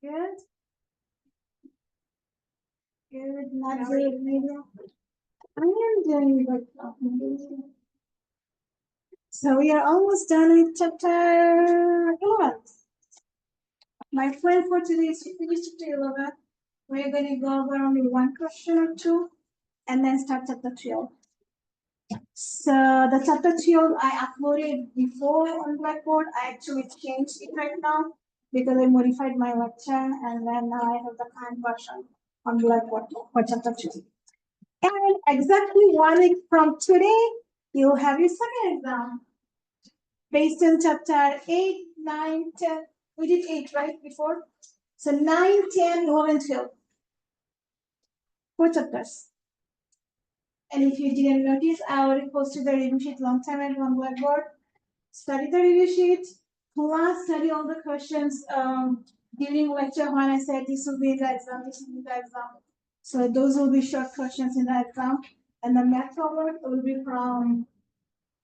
Good. Good. Not good. Maybe. I am doing good. So we are almost done with chapter 11. My plan for today is to finish chapter 11. We're going to go over only one question or two and then start chapter 12. So the chapter 12 I uploaded before on Blackboard. I actually changed it right now because I modified my lecture and then now I have the current version on Blackboard for chapter 12. And exactly 1 week from today, you'll have your second exam. Based on chapter 8, 9, 10. We did 8, right, before? So 9, 10, 11, 12. 4 chapters. And if you didn't notice, I already posted the review sheet long time ago on Blackboard. Study the review sheet, plus study all the questions during lecture when I said this will be the exam, this will be the exam. So those will be short questions in the exam. And the math homework will be from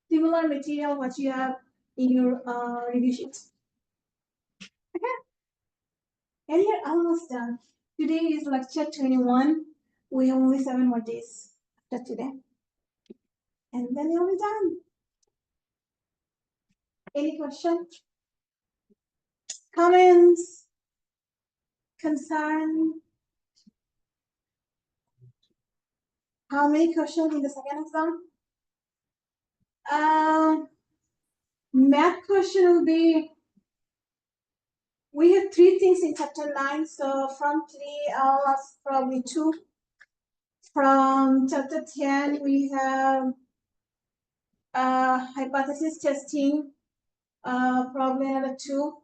similar material what you have in your review sheet. Okay. And you're almost done. Today is lecture 21. We have only 7 more days after today. And then you'll be done. Any questions? Comments? Concern? How many questions in the second exam? Math question will be, we have 3 things in chapter 9, so from 3, I'll ask probably 2. From chapter 10, we have hypothesis testing, probably another 2.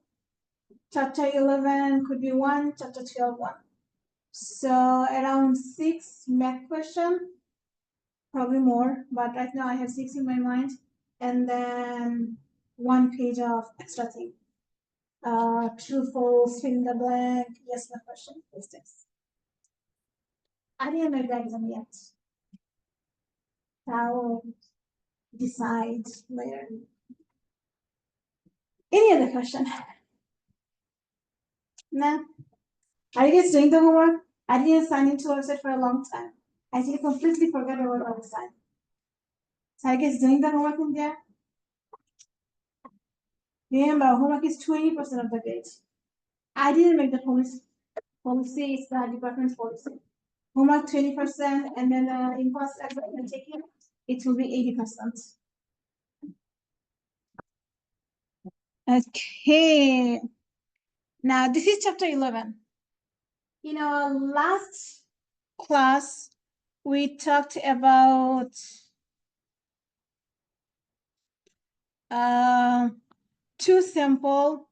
Chapter 11 could be 1, chapter 12, 1. So around 6 math question, probably more, but right now I have 6 in my mind. And then 1 page of extra thing. True, false, fill in the blank, yes, no question, those things. I didn't make the exam yet. I'll decide later. Any other question? Nah. Are you guys doing the homework? I didn't sign into website for a long time. I think I completely forgot about the website. So are you guys doing the homework in there? Remember, homework is 20% of the grade. I didn't make the policy. Policy is the department's policy. Homework 20%, and then in-class exam taking it will be 80%. Okay. Now this is chapter 11. In our last class, we talked about two simple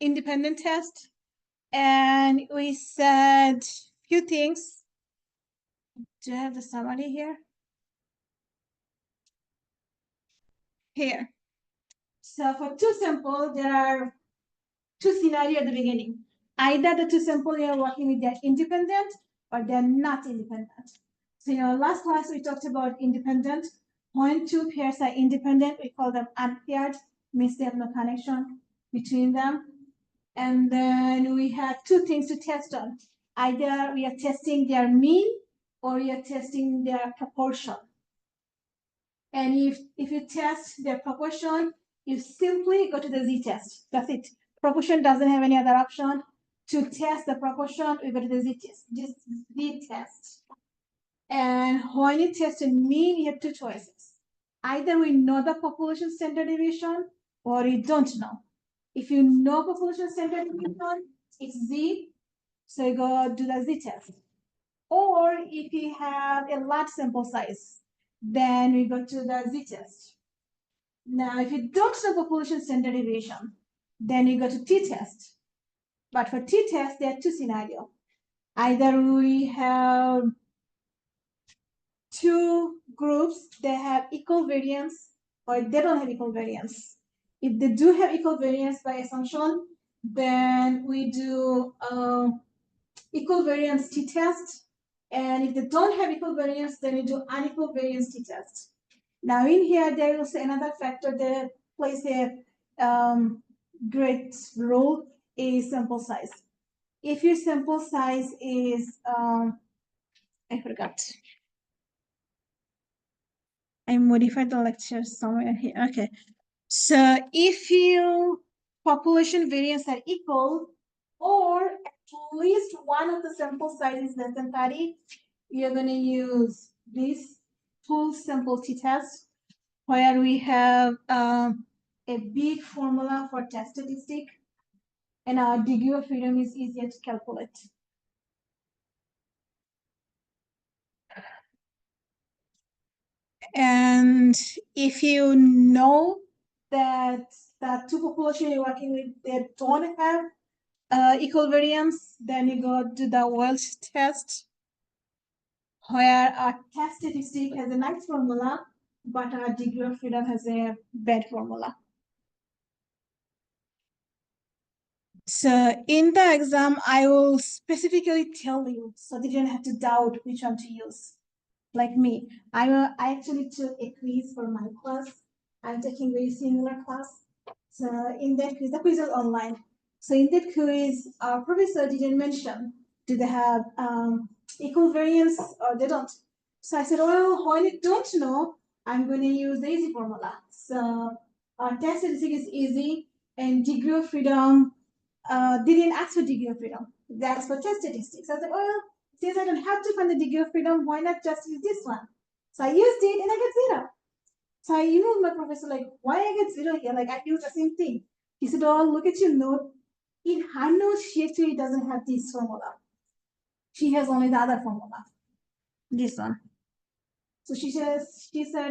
independent tests, and we said few things. Do I have the summary here? Here. So for two simple, there are 2 scenarios at the beginning. Either the 2 simple you are working with, they're independent or they're not independent. So in our last class, we talked about independent. When 2 pairs are independent, we call them unpaired, means they have no connection between them. And then we have 2 things to test on. Either we are testing their mean or we are testing their proportion. And if you test their proportion, you simply go to the z-test. That's it. Proportion doesn't have any other option. To test the proportion, we go to the z-test. And when you test a mean, you have 2 choices. Either we know the population standard deviation or you don't know. If you know population standard deviation, it's z, so you go do the z-test. Or if you have a large sample size, then we go to the z-test. Now, if you don't know population standard deviation, then you go to t-test. But for t-test, there are 2 scenarios. Either we have 2 groups that have equal variance or they don't have equal variance. If they do have equal variance by assumption, then we do equal variance t-test. And if they don't have equal variance, then we do unequal variance t-test. Now in here, there is another factor that plays a great role. is sample size. If your sample size is, I forgot. I modified the lecture somewhere here. Okay. So if your population variance are equal, or at least one of the sample size is less than 30, you're going to use this full sample t-test, where we have a big formula for test statistic, and our degree of freedom is easier to calculate. And if you know that the two population you're working with, they don't have equal variance, then you go to the world test, where our test statistic has a nice formula, but our degree of freedom has a bad formula. So in the exam, I will specifically tell you so that you don't have to doubt which one to use. Like me, I actually took a quiz for my class. I'm taking very similar class. So in that quiz, the quiz is online. So in that quiz, our professor didn't mention do they have equal variance or they don't. So I said, well, when you don't know, I'm going to use the easy formula. So our test statistic is easy, and degree of freedom didn't ask for degree of freedom. They asked for test statistics. I said, well, since I don't have to find the degree of freedom, why not just use this one? So I used it and I got 0. So I emailed my professor, like, why I get 0 here? Like, I used the same thing. He said, oh, look at your note. In her note, she actually doesn't have this formula. She has only the other formula, this one. So she said,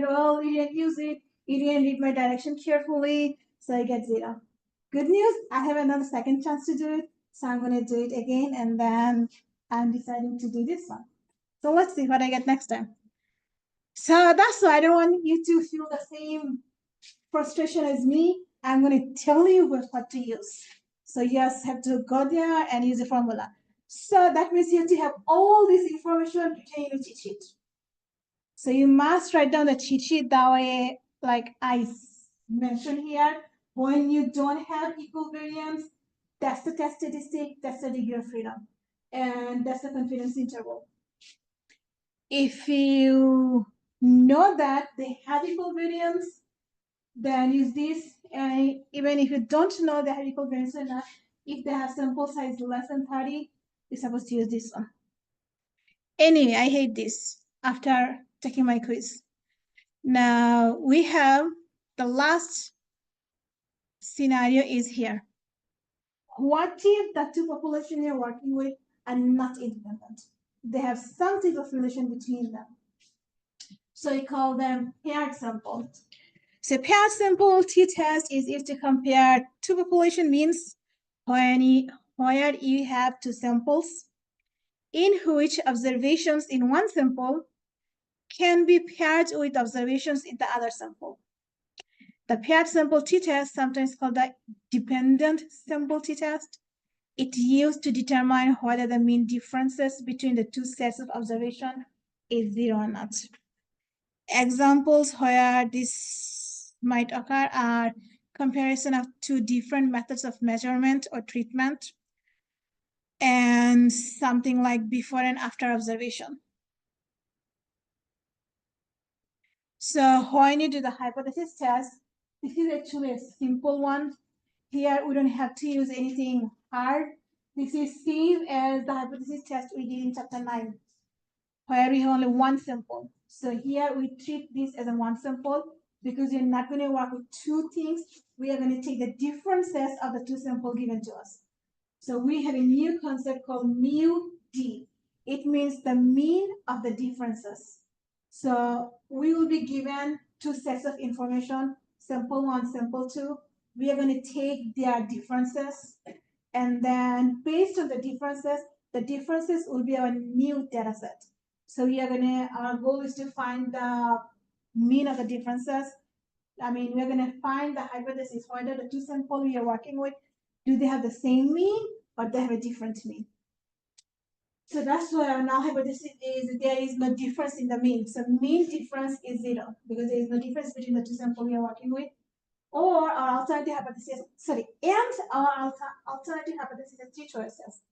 well, you didn't use it. You didn't read my direction carefully. So I get 0. Good news, I have another second chance to do it. So I'm going to do it again, and then I'm deciding to do this one. So let's see what I get next time. So that's why I don't want you to feel the same frustration as me. I'm going to tell you what to use. So you just have to go there and use the formula. So that means you have to have all this information written in a cheat sheet. So you must write down the cheat sheet that way, like I mentioned here. When you don't have equal variance, that's the test statistic, that's the degree of freedom, and that's the confidence interval. If you know that they have equal variance, then use this. And even if you don't know they have equal variance or not, if they have sample size less than 30, you're supposed to use this one. Anyway, I hate this after taking my quiz. Now we have the last scenario is here. What if the two populations you're working with are not independent? They have some type of relation between them. So we call them paired sample. So paired sample t-test is used to compare two population means where you have two samples in which observations in one sample can be paired with observations in the other sample. The paired sample t-test, sometimes called the dependent sample t-test, it's used to determine whether the mean differences between the two sets of observation is 0 or not. Examples where this might occur are comparison of two different methods of measurement or treatment, and something like before and after observation. So when you do the hypothesis test, this is actually a simple one. Here we don't have to use anything hard. This is same as the hypothesis test we did in chapter 9, where we have only one sample. So here we treat this as a one sample because we're not going to work with two things. We are going to take the differences of the two samples given to us. So we have a new concept called mu d. It means the mean of the differences. So we will be given two sets of information, sample 1, sample 2. We are going to take their differences, and then based on the differences will be our new data set. So we are our goal is to find the mean of the differences. I mean, we're going to find the hypothesis, whether the two samples we are working with, do they have the same mean or they have a different mean? So that's why our null hypothesis is there is no difference in the mean. So mean difference is 0 because there is no difference between the two samples we are working with. or our alternative hypothesis, and our alternative hypothesis has three choices.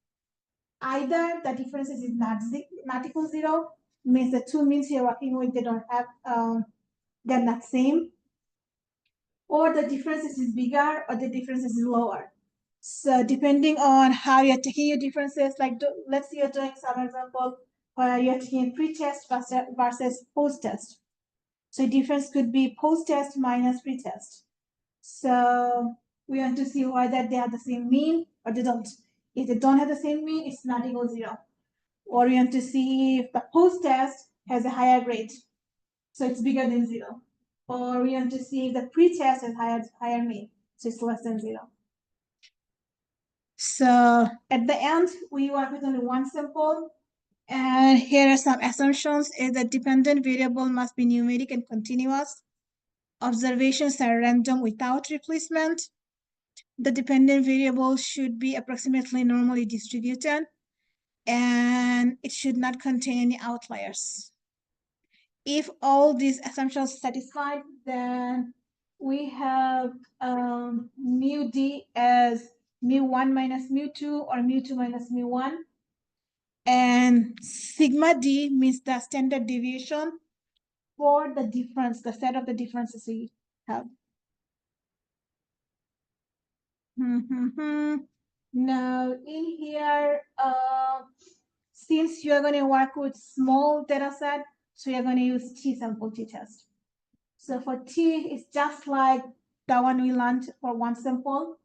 Either the differences is not equal to 0, means the two means you're working with, they don't have, they're not same, or the differences is bigger or the differences is lower. So depending on how you're taking your differences, like let's say you're doing some example where you're taking pre-test versus post-test. So difference could be post-test minus pre-test. So we want to see whether they have the same mean or they don't. If they don't have the same mean, it's not equal to 0. Or we want to see if the post-test has a higher grade, so it's bigger than 0. Or we want to see if the pre-test has higher mean, so it's less than 0. So at the end, we work with only one sample. And here are some assumptions. Is the dependent variable must be numeric and continuous. Observations are random without replacement. The dependent variable should be approximately normally distributed, and it should not contain any outliers. If all these assumptions are satisfied, then we have mu d as mu1 minus mu2 or mu2 minus mu1. And sigma d means the standard deviation for the difference, the set of the differences we have. Now in here, since you're going to work with small data set, so you're going to use t-sample t-test. So for t, it's just like the one we learned for one sample.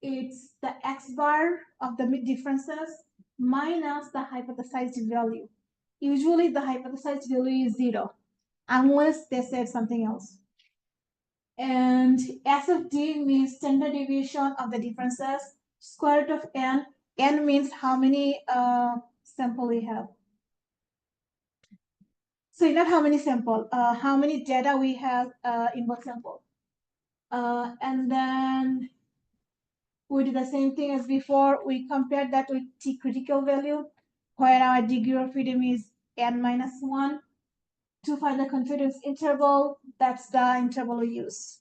It's the x bar of the differences minus the hypothesized value. Usually the hypothesized value is 0, unless they said something else. And S of D means standard deviation of the differences. Square root of n. N means how many sample we have. So not how many sample, how many data we have in what sample. And then we do the same thing as before. We compare that with T critical value, where our degree of freedom is n minus 1. To find the confidence interval, that's the interval we use.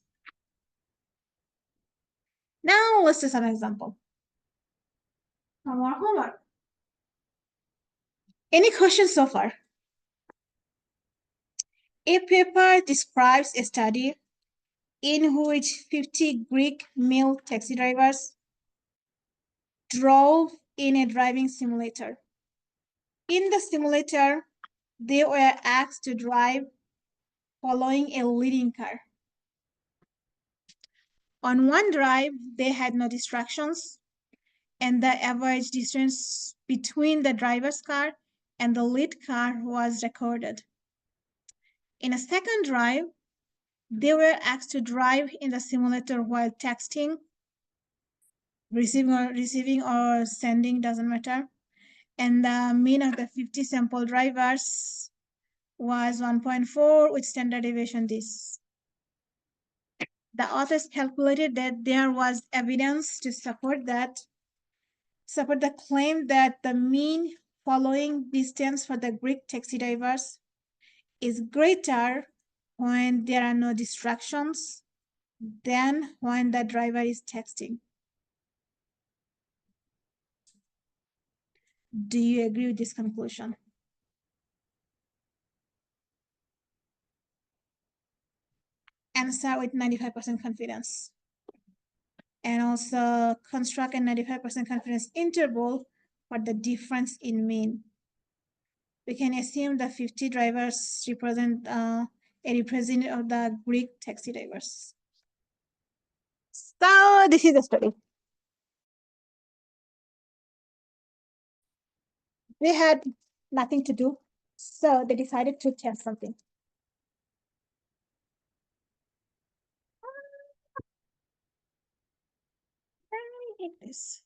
Now let's do some example. Homework. Any questions so far? A paper describes a study in which 50 Greek male taxi drivers drove in a driving simulator. In the simulator, they were asked to drive following a leading car. On one drive, they had no distractions, and the average distance between the driver's car and the lead car was recorded. In a second drive, they were asked to drive in the simulator while texting, receiving or sending, doesn't matter. And the mean of the 50 sample drivers was 1.4 with standard deviation this. The authors calculated that there was evidence to support the claim that the mean following distance for the Greek taxi drivers is greater when there are no distractions than when the driver is texting. Do you agree with this conclusion? Answer with 95% confidence. And also construct a 95% confidence interval for the difference in mean. We can assume the 50 drivers represent a representative of the Greek taxi drivers. So this is the study. They had nothing to do, so they decided to test something. I hate this.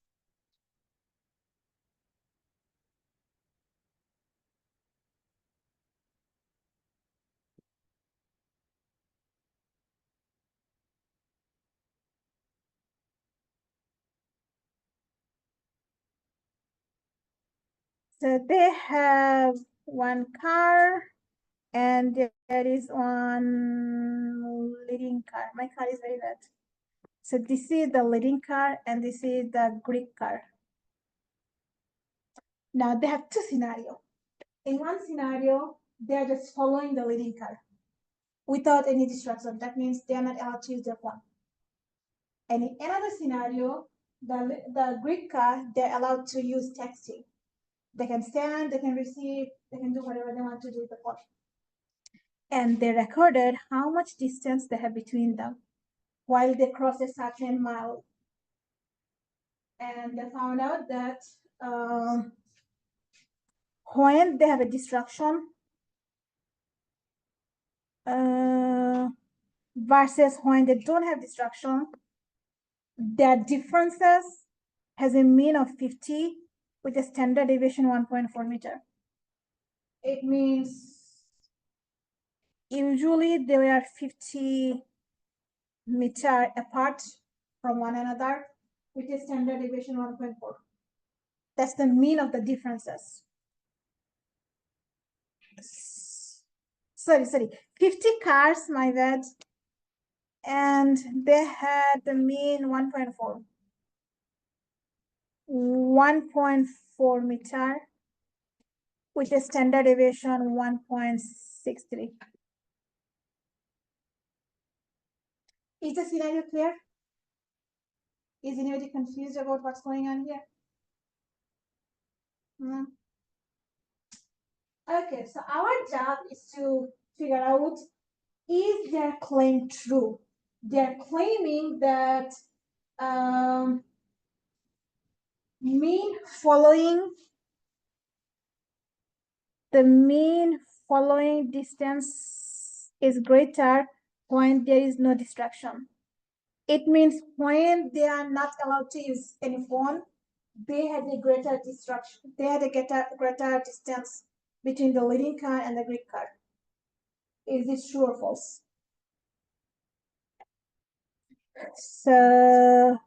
So they have one car and there is one leading car. My car is very bad. So this is the leading car and this is the Greek car. Now they have two scenarios. In one scenario, they are just following the leading car without any distraction. That means they are not allowed to use their phone. And in another scenario, the Greek car, they're allowed to use texting. They can send, they can receive, they can do whatever they want to do with the phone. And they recorded how much distance they have between them while they cross a certain mile. And they found out that when they have a distraction versus when they don't have distraction, their differences has a mean of 50 with a standard deviation 1.4 meter. It means usually they were 50 meter apart from one another with a standard deviation 1.4. That's the mean of the differences. Sorry, 50 cars, my bad. And they had the mean 1.4. 1.4 meter with a standard deviation 1.63. Is the scenario clear? Is anybody confused about what's going on here? Okay, so our job is to figure out, is their claim true? They're claiming that mean following distance is greater when there is no distraction. It means when they are not allowed to use any phone, they had a greater distraction. They had a greater distance between the leading car and the Greek car. Is this true or false? So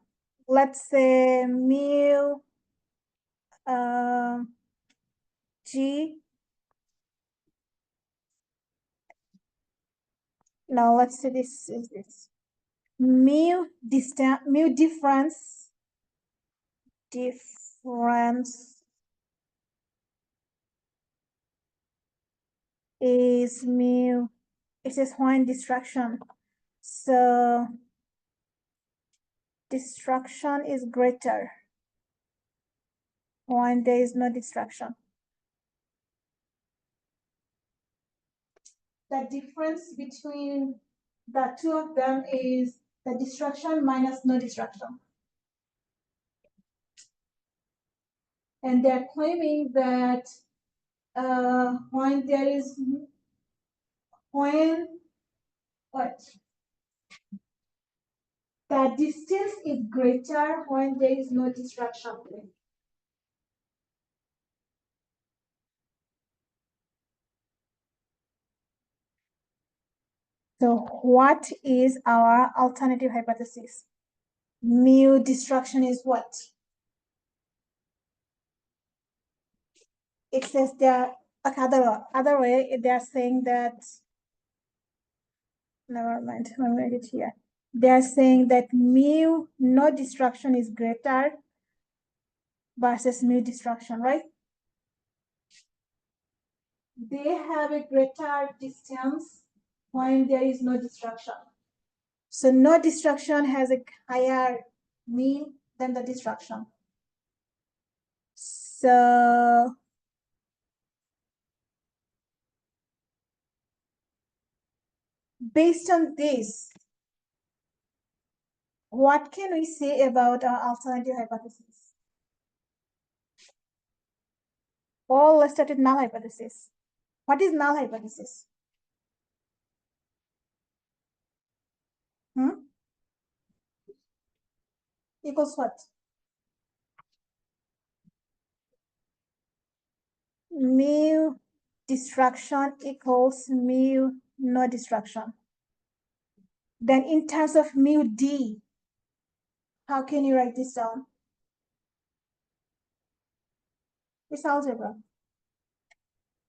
let's say mu G. Now let's say this is this. Mu difference is mu. It is when distraction. So distraction is greater when there is no distraction. The difference between the two of them is the distraction minus no distraction. And they're claiming that when there is, the distance is greater when there is no distraction. So what is our alternative hypothesis? Mu distraction is what? It says they're, other way, they're saying that, never mind, I'm going to write it here. They're saying that mu no distraction is greater versus mu distraction, right? They have a greater distance when there is no distraction. So no distraction has a higher mean than the distraction. So based on this, what can we say about our alternative hypothesis? Or let's start with null hypothesis. What is null hypothesis? Equals what? Mu distraction equals mu no distraction. Then in terms of mu d, how can you write this down? It's algebra.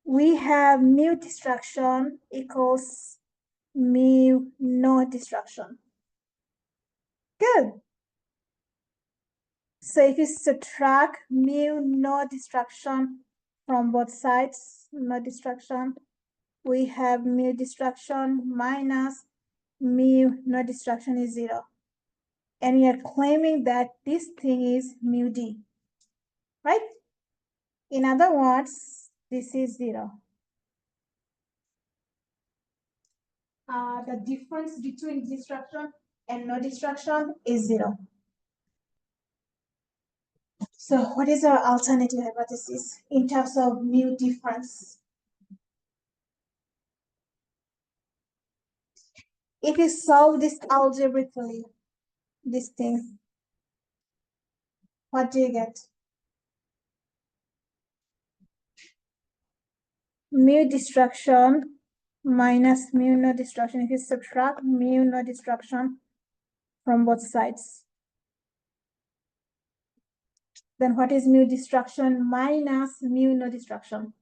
We have mu distraction equals mu no distraction. Good. So if you subtract mu no destruction from both sides, no destruction, we have mu destruction minus mu no destruction is 0. And we are claiming that this thing is mu d, right? In other words, this is 0. The difference between destruction and no destruction is 0. So what is our alternative hypothesis in terms of mu difference? If you solve this algebraically, this thing, what do you get? Mu destruction minus mu no destruction. If you subtract mu no destruction from both sides, then what is mu destruction minus mu no destruction?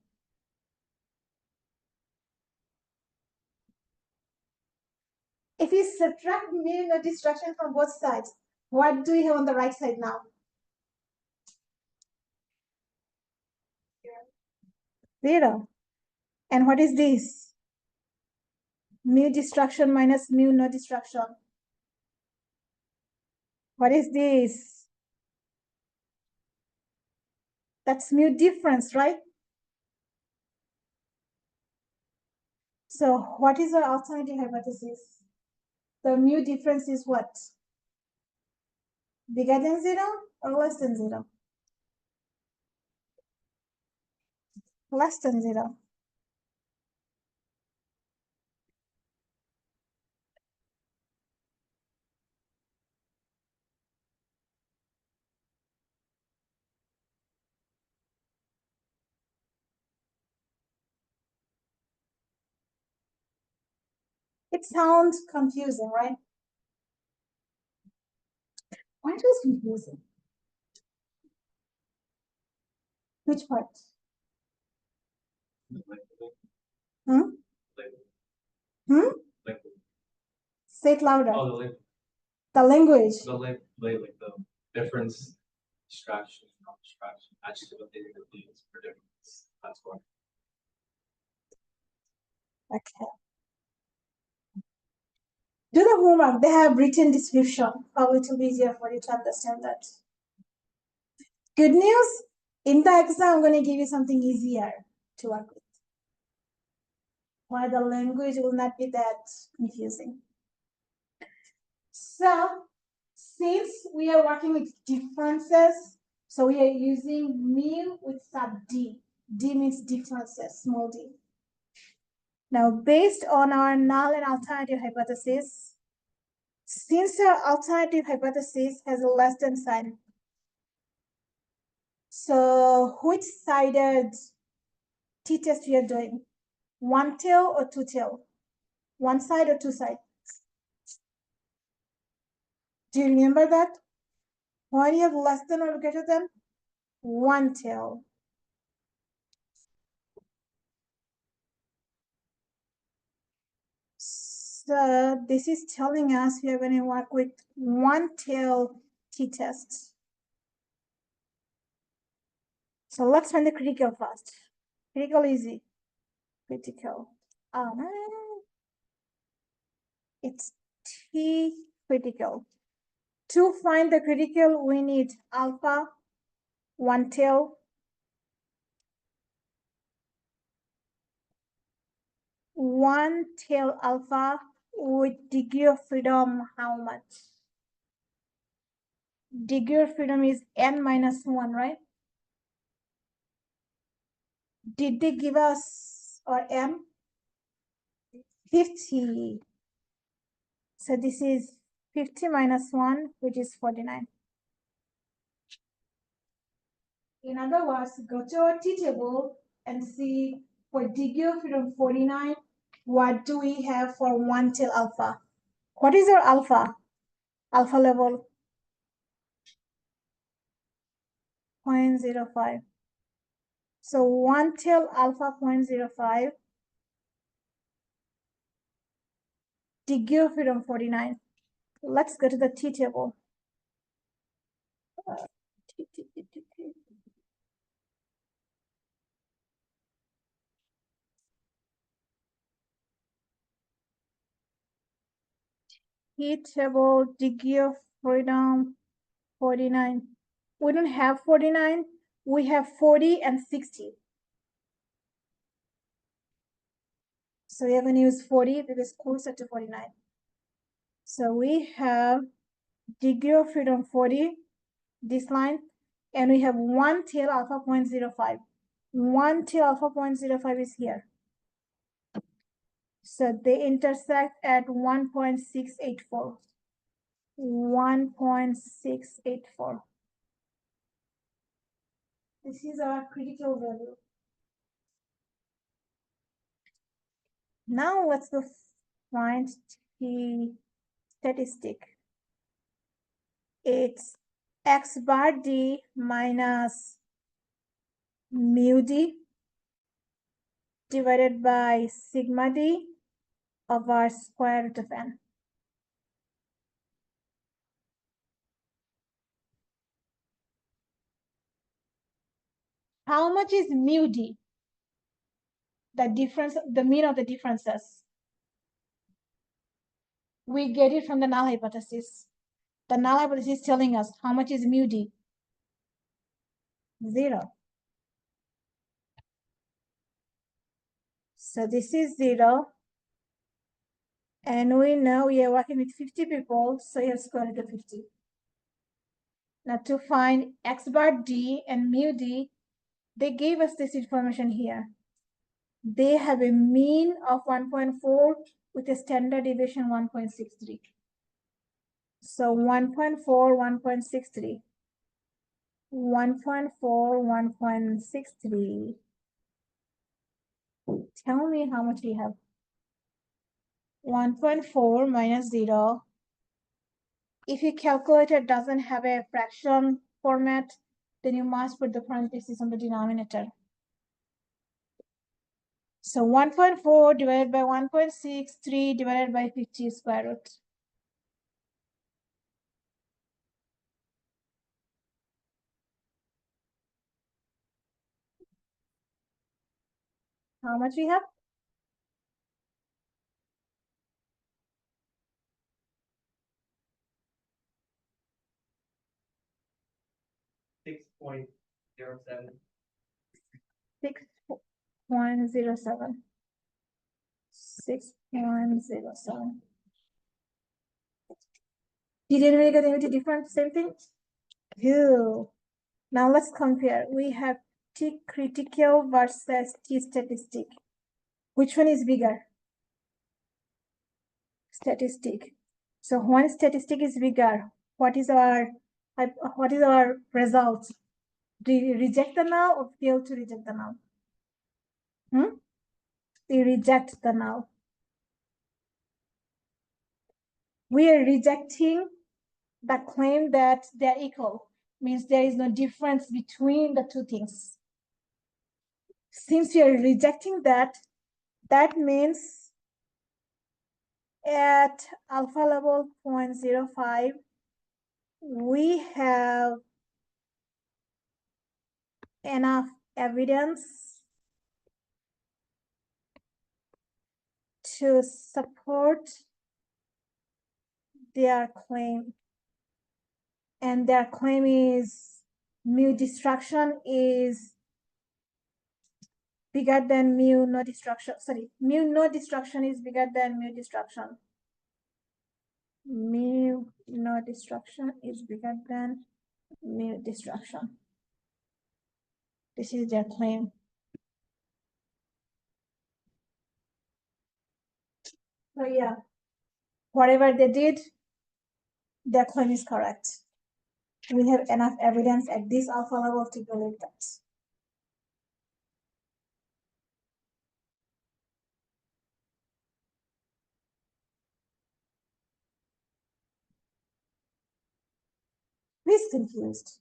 If you subtract mu no destruction from both sides, what do we have on the right side now? 0. And what is this? Mu destruction minus mu no destruction. What is this? That's mu difference, right? So what is our alternative hypothesis? The mu difference is what? Bigger than 0 or less than 0? Less than 0. It sounds confusing, right? Why it was confusing? Which part? Hmm? Hmm? Say it louder. Oh, the language. The difference, distraction, not distraction. Actually, what they use for difference. That's why. Okay. Do the homework. They have written description. Probably to be easier for you to understand that. Good news. In the exam, I'm going to give you something easier to work with, where the language will not be that confusing. So, since we are working with differences, so we are using mu with sub d. D means differences, small d. Now, based on our null and alternative hypothesis, since our alternative hypothesis has a less than sign, so which sided t-test we are doing? One tail or two tail? One side or two side? Do you remember that? When you have less than or greater than? One tail. So this is telling us we are going to work with one tail t-test. So let's find the critical first. Critical easy. Critical. It's T critical. To find the critical, we need alpha, one tail, one tail alpha with degree of freedom, how much? Degree of freedom is n minus 1, right? Did they give us or m? 50. So this is 50 minus 1, which is 49. In other words, go to our T table and see for degree of freedom 49, what do we have for one tail alpha? What is our alpha? Alpha level 0.05. So one tail alpha 0.05, degree of freedom 49. Let's go to the T table. T table, degree of freedom, 49. We don't have 49. We have 40 and 60. So we're going to use 40 because it's closer to 49. So we have degree of freedom 40, this line, and we have 1 till alpha 0.05. 1 till alpha 0.05 is here. So they intersect at 1.684. 1.684. This is our critical value. Now let's go find the statistic. It's x bar d minus mu d divided by sigma d over square root of n. How much is mu d? The difference, the mean of the differences. We get it from the null hypothesis. The null hypothesis is telling us how much is mu d? 0. So this is 0. And we know we are working with 50 people, so you have square root of 50. Now to find x bar d and mu d, they gave us this information here. They have a mean of 1.4 with a standard deviation 1.63. So 1.4, 1.63. 1.4, 1.63. Tell me how much we have. 1.4 minus 0. If your calculator doesn't have a fraction format, then you must put the parentheses on the denominator. So 1.4 divided by 1.63 divided by 50 square root. How much we have? 6.07. 6.07. 6.07. Did anybody get anything different? Same thing? Cool. Now let's compare. We have T critical versus T statistic. Which one is bigger? Statistic. So when statistic is bigger, what is our result? Do you reject the null or fail to reject the null? We reject the null. We are rejecting the claim that they're equal, means there is no difference between the two things. Since we are rejecting that, that means at alpha level 0.05, we have enough evidence to support their claim. And their claim is mu destruction is bigger than mu no destruction. Sorry, mu no destruction is bigger than mu destruction. Mu no destruction is bigger than mu destruction. This is their claim. So yeah, whatever they did, their claim is correct. We have enough evidence at this alpha level to believe that. Who's confused?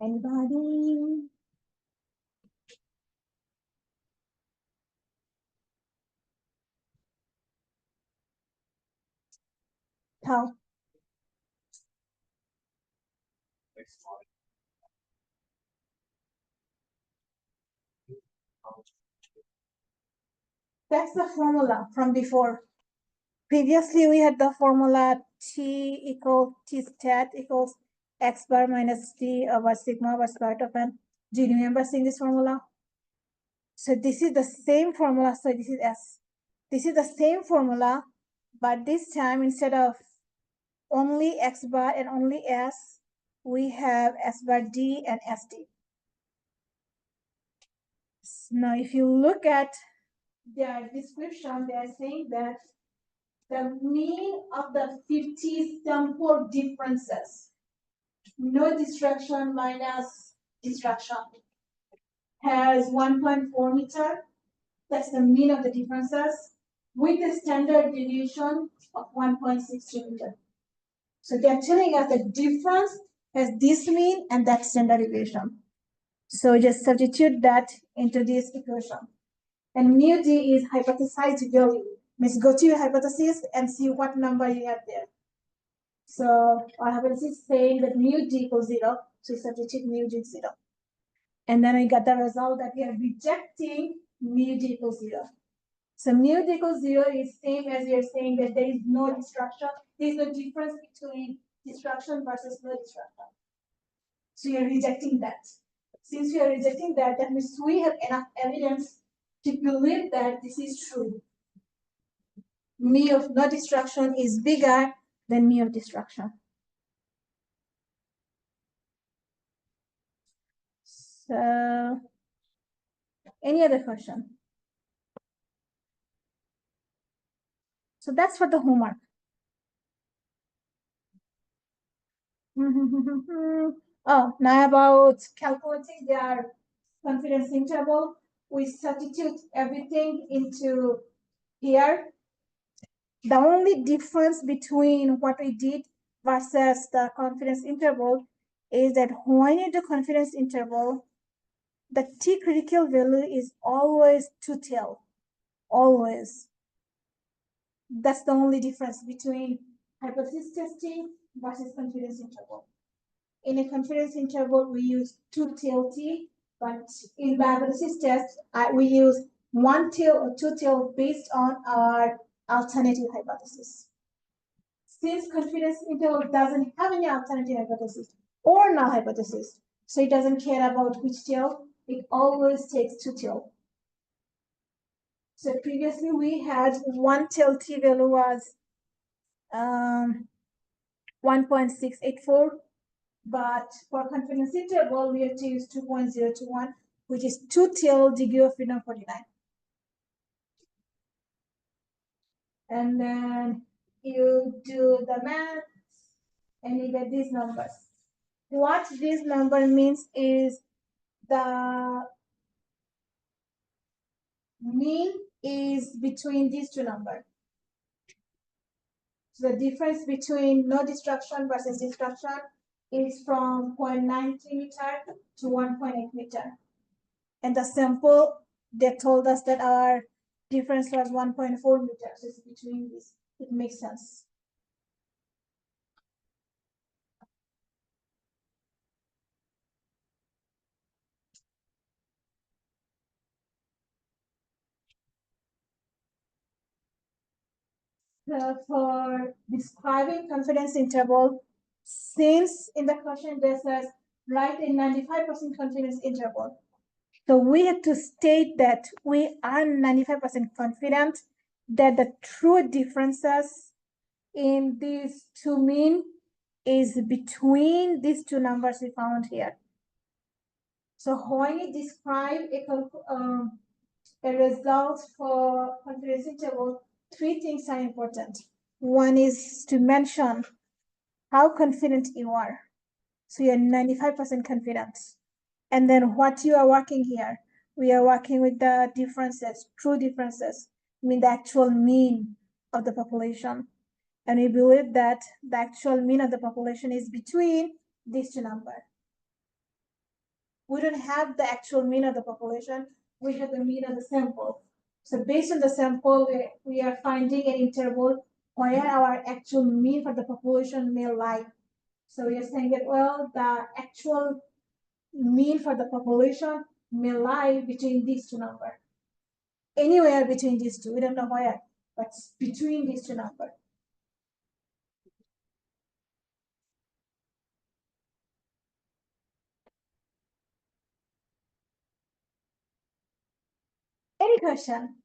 Anybody? How? That's the formula from before. Previously, we had the formula T equal T stat equals X bar minus D over sigma over square root of n. Do you remember seeing this formula? So this is the same formula. So this is S. This is the same formula, but this time instead of only X bar and only S, we have S bar D and SD. Now, if you look at their description, they are saying that the mean of the 50 sample differences, no distraction minus distraction, has 1.4 meter. That's the mean of the differences with a standard deviation of 1.63 meter. So they're telling us the difference has this mean and that standard deviation. So just substitute that into this equation. And mu d is hypothesized value. Means go to your hypothesis and see what number you have there. So our hypothesis is saying that mu d equals 0. So substitute mu d 0. And then we got the result that we are rejecting mu d equals 0. So mu d equals 0 is same as we are saying that there is no distraction. There is no difference between distraction versus no distraction. So you're rejecting that. Since we are rejecting that, that means we have enough evidence to believe that this is true. Mu of no distraction is bigger than mu of distraction. So, any other question? So that's for the homework. Oh, now about calculating their confidence interval, we substitute everything into here. The only difference between what we did versus the confidence interval is that when you do confidence interval, the T critical value is always 2-tailed, always. That's the only difference between hypothesis testing versus confidence interval. In a confidence interval, we use 2-tailed T, but in the hypothesis test, we use 1-tail or 2-tail based on our alternative hypothesis. Since confidence interval doesn't have any alternative hypothesis or null hypothesis, so it doesn't care about which tail, it always takes 2-tail. So previously we had 1-tail T value was 1.684, but for confidence interval we have to use 2.021, which is 2-tail degree of freedom 49. And then you do the math and you get these numbers. What this number means is the mean is between these two numbers. So the difference between no distraction versus distraction is from 0.93 meter to 1.8 meter. And the sample, they told us that our difference was 1.4 meters. So it's between these. It makes sense. For describing confidence interval, since in the question there says write a 95% confidence interval. So we have to state that we are 95% confident that the true differences in these two mean is between these two numbers we found here. So when you describe a result for confidence interval, 3 things are important. One is to mention how confident you are. So you're 95% confident. And then what you are working here, we are working with the differences, true differences, I mean the actual mean of the population. And we believe that the actual mean of the population is between these two numbers. We don't have the actual mean of the population, we have the mean of the sample. So based on the sample, we are finding an interval where our actual mean for the population may lie. So we are saying that, well, the actual mean for the population may lie between these two numbers. Anywhere between these two, we don't know where, but between these two numbers. Any question?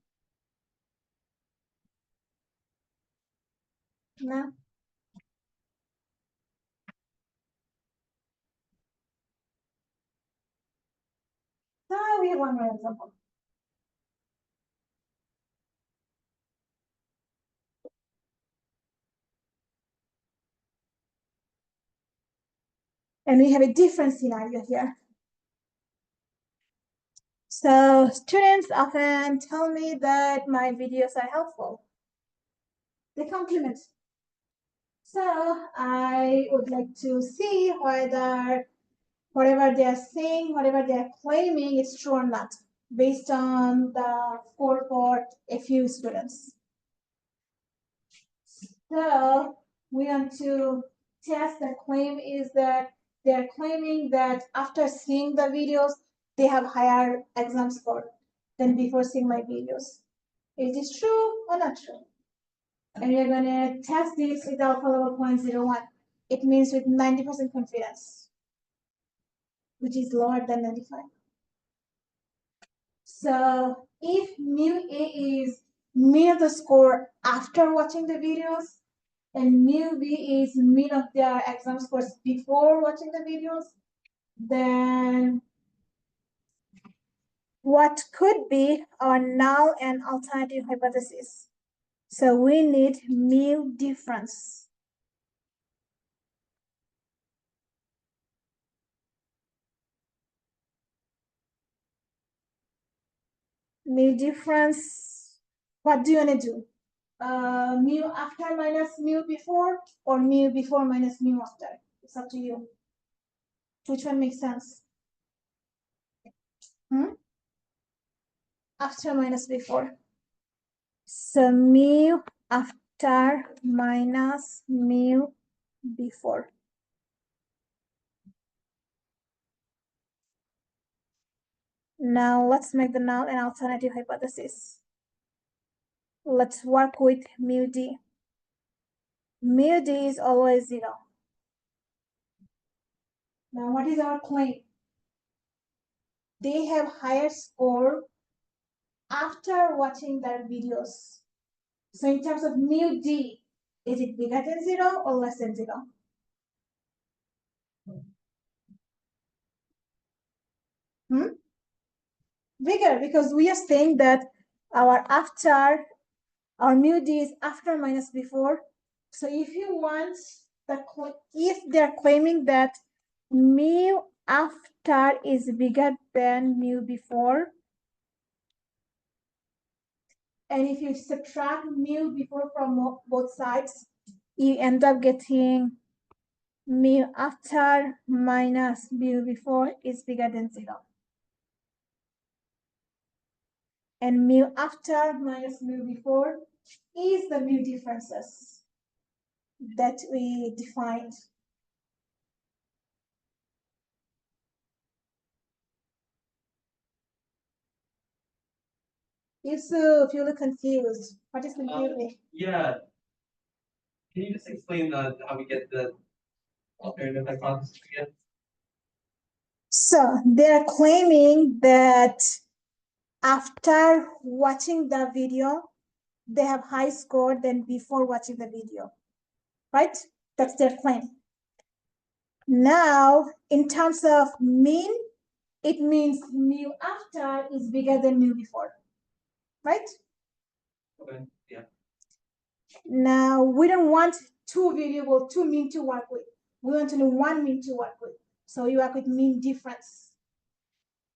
No? We have one more example. And we have a different scenario here. So students often tell me that my videos are helpful. They compliment. So I would like to see whether whatever they are saying, whatever they are claiming is true or not, based on the score for a few students. So we want to test the claim is that they're claiming that after seeing the videos, they have higher exam score than before seeing my videos. Is this true or not true? And we are going to test this with alpha level 0.01. It means with 90% confidence, which is lower than 95. So if mu A is mean of the score after watching the videos, and mu B is mean of their exam scores before watching the videos, then what could be our null and alternative hypothesis? So we need mu difference. Mu difference, what do you want to do? Mu after minus mu before, or mu before minus mu after? It's up to you. Which one makes sense? After minus before. So mu after minus mu before. Now let's make the null and alternative hypothesis. Let's work with mu d. Mu d is always 0. Now what is our claim? They have higher score after watching their videos. So in terms of mu d, is it bigger than 0 or less than 0? Bigger, because we are saying that our mu d is after minus before. So if you want if they're claiming that mu after is bigger than mu before, and if you subtract mu before from both sides, you end up getting mu after minus mu before is bigger than 0. And mu after minus mu before is the mu differences that we defined. Yusuf, you look confused. What is confusing? Yeah. Can you just explain how we get the alternative hypothesis again? So they're claiming that after watching the video, they have high score than before watching the video, right? That's their claim. Now, in terms of mean, it means mu after is bigger than mu before, right? Okay, yeah. Now, we don't want two variables, two mean to work with. We want only one mean to work with. So we work with mean difference.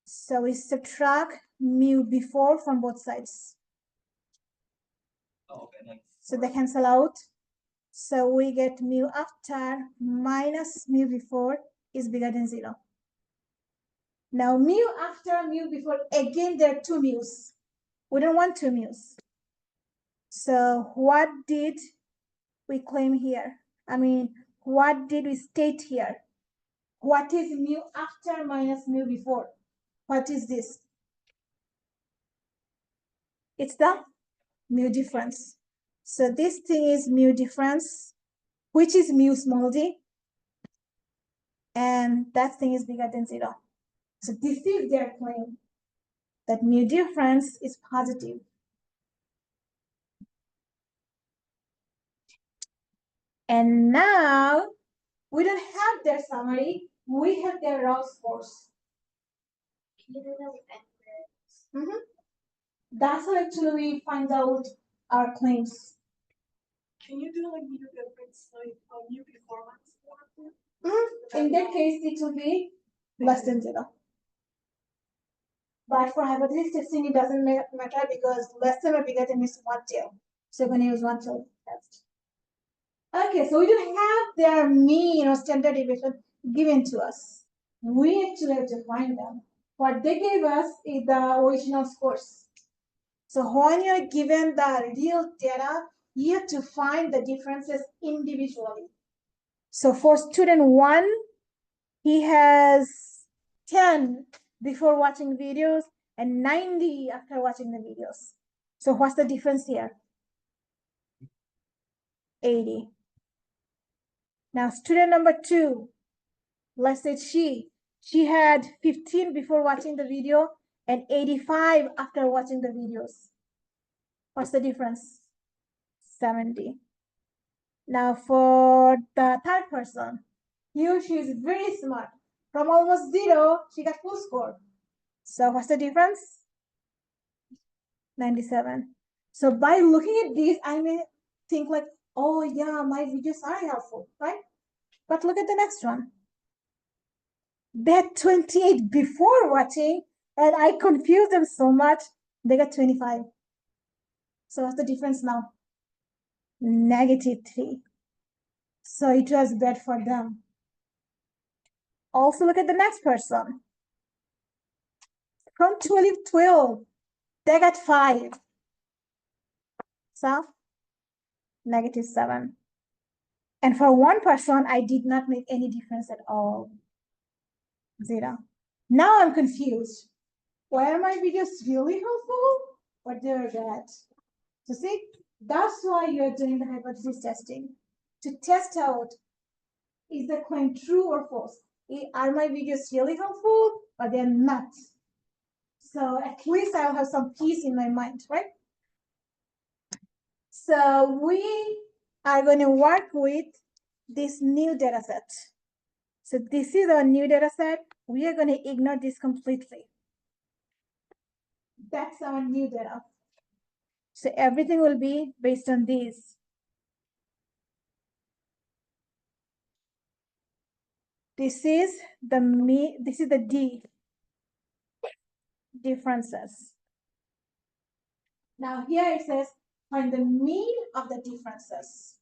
So we subtract mu before from both sides. Oh, okay, nice. So they cancel out. So we get mu after minus mu before is bigger than 0. Now mu after mu before, again, there are two mu's. We don't want two mu's. So what did we claim here? I mean, what did we state here? What is mu after minus mu before? What is this? It's the mu difference. So this thing is mu difference, which is mu small d, and that thing is bigger than 0. So this is their claim, that mu difference is positive. And now we don't have their summary, we have their raw scores. That's how actually we find out our claims. Can you do like mu difference, like mu before minus 4? In that case, it will be less than 0. But for hypothesis testing, it doesn't matter because less than or bigger than is 1 tail. So we're going to use 1 tail test. Okay, so we don't have their mean or standard deviation given to us. We actually have to find them. What they gave us is the original scores. So when you're given the real data, you have to find the differences individually. So for student 1, he has 10 before watching videos and 90 after watching the videos. So what's the difference here? 80. Now student number 2, let's say she had 15 before watching the video and 85 after watching the videos. What's the difference? 70. Now for the third person, here she is very smart. From almost 0, she got full score. So what's the difference? 97. So by looking at these, I may think like, oh yeah, my videos are helpful, right? But look at the next one. They had 28 before watching, and I confused them so much, they got 25. So what's the difference now? -3. So it was bad for them. Also look at the next person. From 12, they got 5. So -7. And for one person, I did not make any difference at all. 0. Now I'm confused. Why are my videos really helpful or they're bad? So see, that's why you're doing the hypothesis testing, to test out, is the claim true or false? Are my videos really helpful or they're not? So at least I'll have some peace in my mind, right? So we are going to work with this new data set. So this is our new data set. We are going to ignore this completely. That's our new data. So everything will be based on these. This is the D differences. Now here it says find the mean of the differences.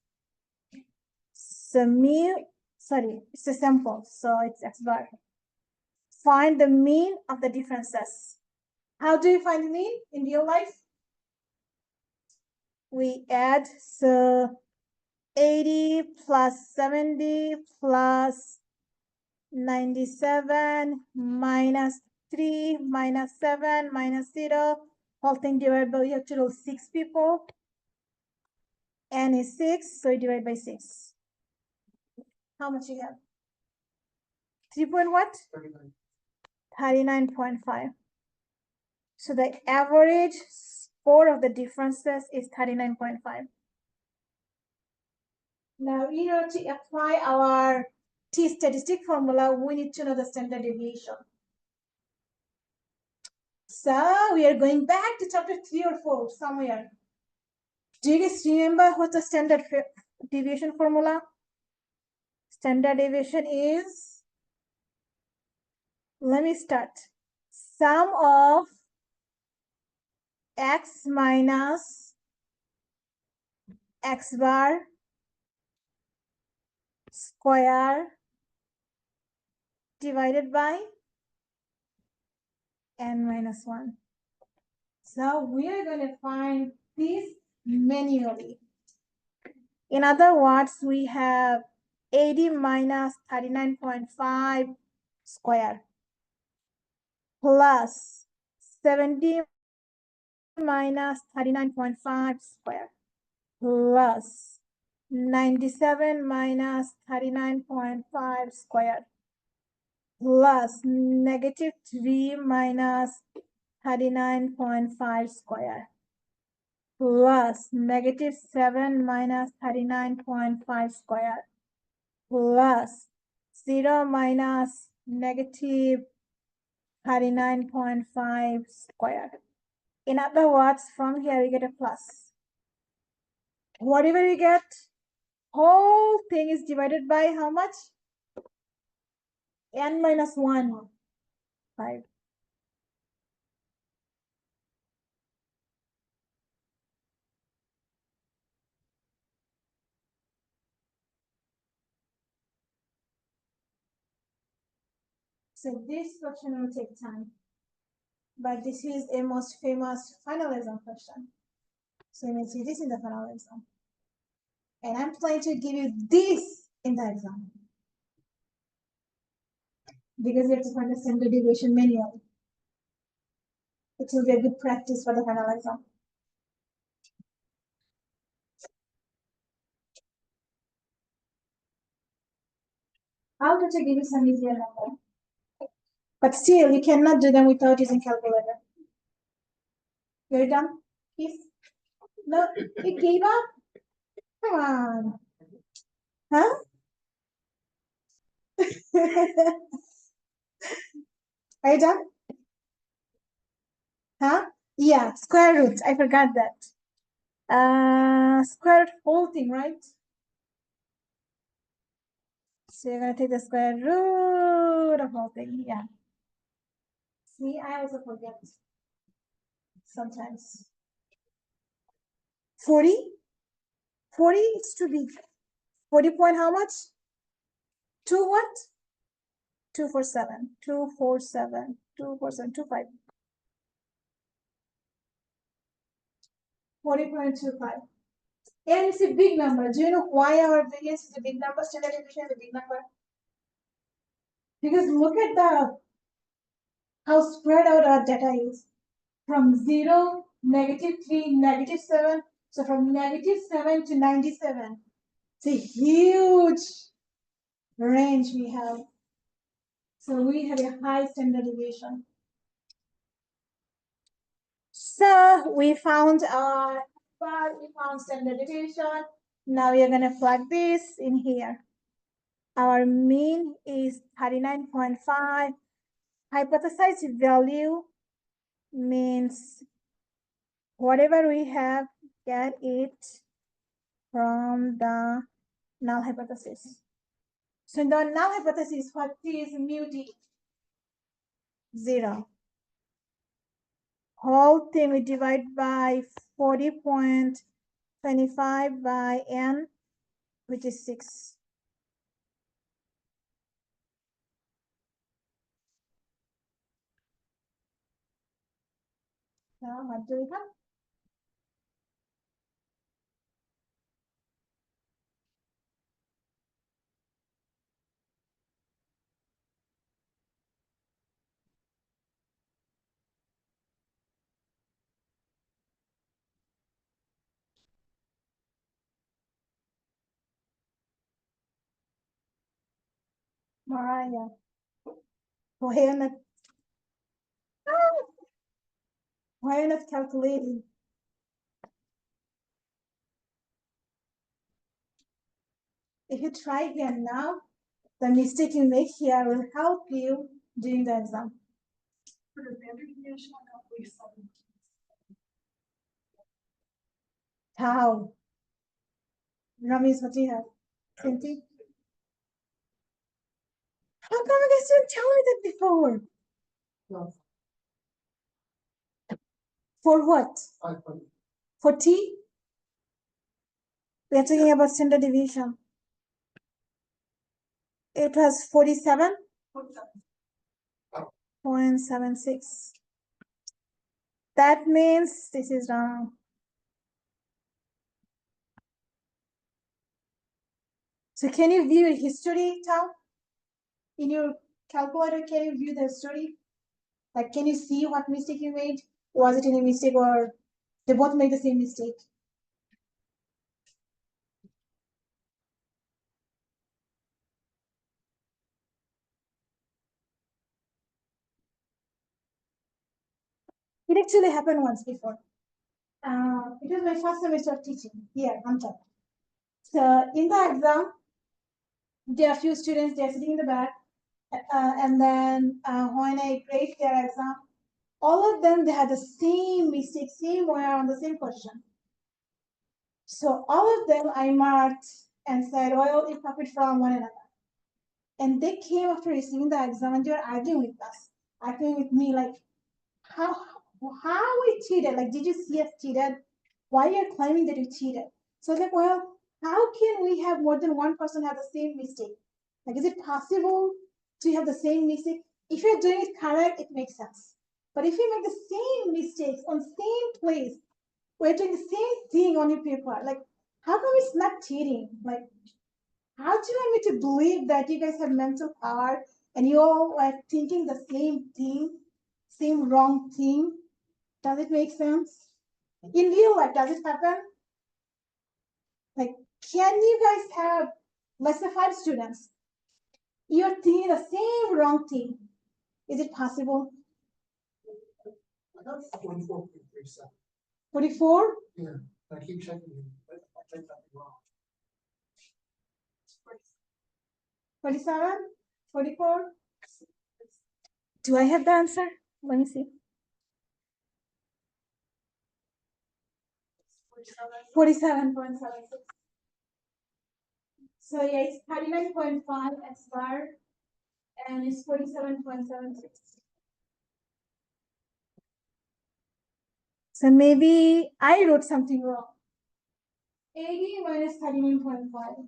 So it's a sample, so it's X bar. Find the mean of the differences. How do you find the mean in real life? We add, so 80 plus 70 plus 97 minus 3 minus 7 minus 0, whole thing divided by, we have total 6 people. N is 6, so you divide by 6. How much you have? 3 point what? 39.5. So the average score of the differences is 39.5. Now, in order to apply our T-statistic formula, we need to know the standard deviation. So we are going back to chapter 3 or 4 somewhere. Do you guys remember what the standard deviation formula? Standard deviation is, let me start. Sum of x minus x bar square divided by n minus 1. So we are going to find this manually In other words, we have 80 minus 39.5 square plus 70 minus 39.5 square plus 97 minus 39.5 square plus negative 3 minus 39.5 square plus negative 7 minus 39.5 square plus 0 minus negative 39.5 square. In other words, from here we get a plus. Whatever you get, whole thing is divided by how much? N minus 1, 5. So this question will take time, but this is a most famous final exam question. So you may see this in the final exam. And I'm planning to give you this in the exam. Because you have to find the standard deviation manually. It will be a good practice for the final exam. I'll try to give you some easier number. But still, you cannot do them without using calculator. You're done? Yes? No? You gave up? Come on. Huh? Are you done? Huh? Yeah, square root. I forgot that. Square root whole thing, right? So you're gonna take the square root of whole thing. Yeah. See, I also forget sometimes. 40? 40? It's too big. 40 point how much? 2 what? 247. 247. 247. 25. 40.25. And it's a big number. Do you know why our variance is a big number? Standard deviation is a big number. Because look at how spread out our data is. From 0, -3, -7. So from -7 to 97. It's a huge range we have. So we have a high standard deviation. So we found standard deviation. Now we are gonna plug this in here. Our mean is 39.5. Hypothesized value means whatever we have, get it from the null hypothesis. So in the null hypothesis, what is mu d? 0. Whole thing we divide by 40.25 by n, which is 6. Now what do we have? Mariah. Why are not? Why are not calculating? If you try again now, the mistake you make here will help you during the exam. For the standard deviation, I got 47. How? Ramesh, what do you have? Same thing? How come you guys didn't tell me that before? No. For what? 500. For T? We are talking about standard deviation. It was 47.76. That means this is wrong. So can you view your history, Tal? In your calculator, can you view the history? Like, can you see what mistake you made? Was it any mistake or they both made the same mistake? It actually happened once before. It was my first semester of teaching here on top. So in the exam, there are a few students, they're sitting in the back. And then when I grade their exam, all of them, they had the same mistake, same way on the same question. So all of them I marked and said, well, you copied from one another. And they came after receiving the exam and they were arguing with us, arguing with me like, how we cheated? Like, did you see us cheated? Why are you claiming that you cheated? So I was like, well, how can we have more than one person have the same mistake? Like, is it possible to have the same mistake? If you're doing it correct, it makes sense. But if you make the same mistakes on same place, we're doing the same thing on your paper, like, how come it's not cheating? Like, how do you want me to believe that you guys have mental power and you all are thinking the same thing, same wrong thing? Does it make sense? In real life, does it happen? Like, can you guys have less than 5 students? You're thinking the same wrong thing. Is it possible? I got 44.37. 44? Yeah, I keep checking. I checked that wrong. 47? 44? Do I have the answer? Let me see. 47.76. So yeah, it's 39.5 X bar and it's 47.76. So maybe I wrote something wrong. 80 minus 39.5,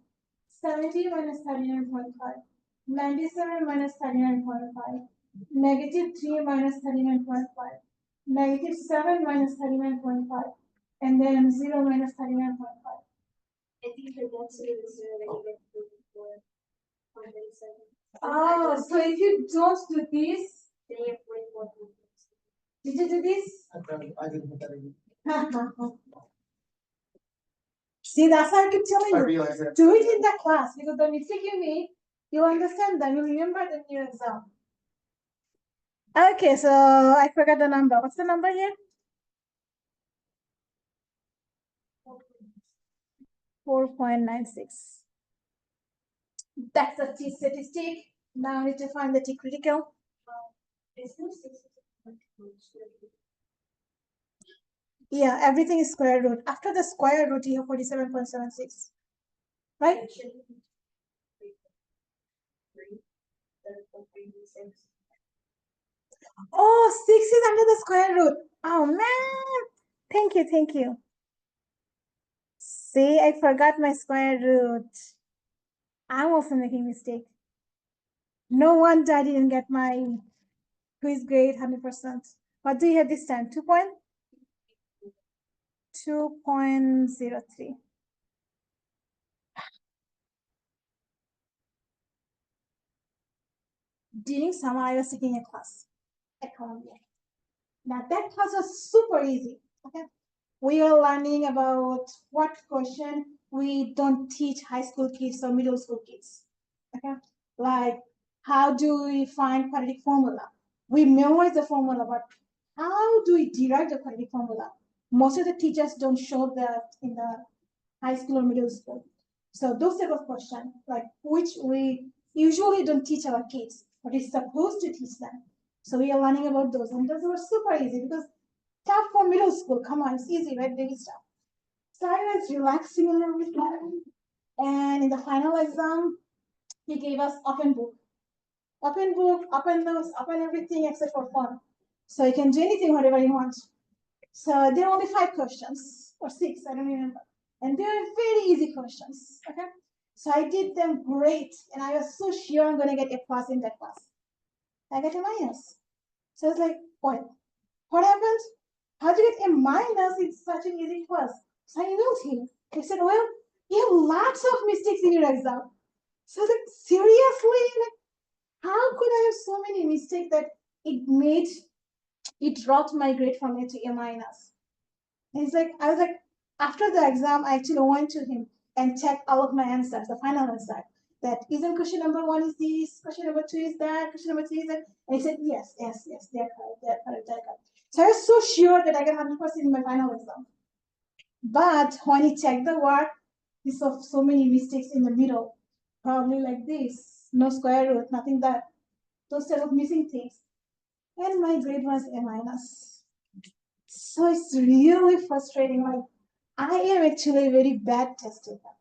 70 minus 39.5, 97 minus 39.5, negative 3 minus 39.5, negative 7 minus 39.5, and then 0 minus 39.5. I think the density is 0 that you get for 137. Oh, so if you don't do this, Then you have 44. did you do this? I didn't put that in. See, that's why I keep telling I you. realized that. Do it in the class because the mistake you made, you'll understand them, you'll remember them in your exam. Okay, so I forgot the number. What's the number here? 4.96. That's the T statistic. Now we need to find the T critical. Yeah, everything is square root. After the square root, you have 47.76. Right? Oh, 6 is under the square root. Oh man. Thank you, thank you. See, I forgot my square root. I'm also making mistake. No wonder I didn't get my quiz grade 100%. What do you have this time? 2.03. During summer, I was taking a class at Columbia. Now that class was super easy. Okay, we were learning about what question we don't teach high school kids or middle school kids. Okay, like how do we find quadratic formula? We memorize the formula, but how do we derive the quadratic formula? Most of the teachers don't show that in the high school or middle school. So those type of questions, like which we usually don't teach our kids, but we're supposed to teach them. So we are learning about those, and those were super easy because tough for middle school. Come on, it's easy, right? Baby stuff. So I was relaxing a little bit more. And in the final exam, he gave us open book, open notes, open everything except for fun. So you can do anything, whatever you want. So there are only 5 questions or 6, I don't remember. And they were very easy questions. Okay. So I did them great, and I was so sure I'm gonna get a plus in that class. I got a minus. So I was like, what happened? How did you get a minus in such an easy class? So I emailed him. He said, well, you have lots of mistakes in your exam. So like seriously, like how could I have so many mistakes that it dropped my grade from A to A minus? And it's like I was like, after the exam, I actually went to him and checked all of my answers, the final answer. That isn't question number one is this, question number two is that, question number three is that. And he said, yes, yes, yes, they're correct, they're correct, they're correct. So I was so sure that I got 100% in my final exam. But when he checked the work, he saw so many mistakes in the middle. Probably like this, no square root, nothing that, those type of missing things. And my grade was A minus. So it's really frustrating. Like I am actually a very bad test taker.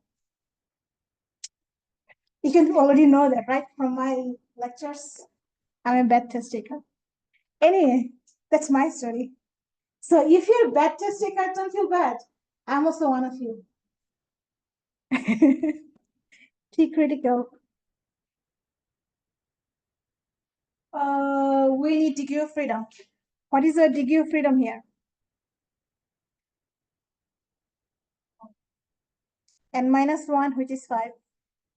You can already know that, right? From my lectures, I'm a bad test taker. Anyway, that's my story. So if you're a bad test taker, don't feel bad. I'm also one of you. Be critical. We need degree of freedom. What is the degree of freedom here? N minus 1, which is 5.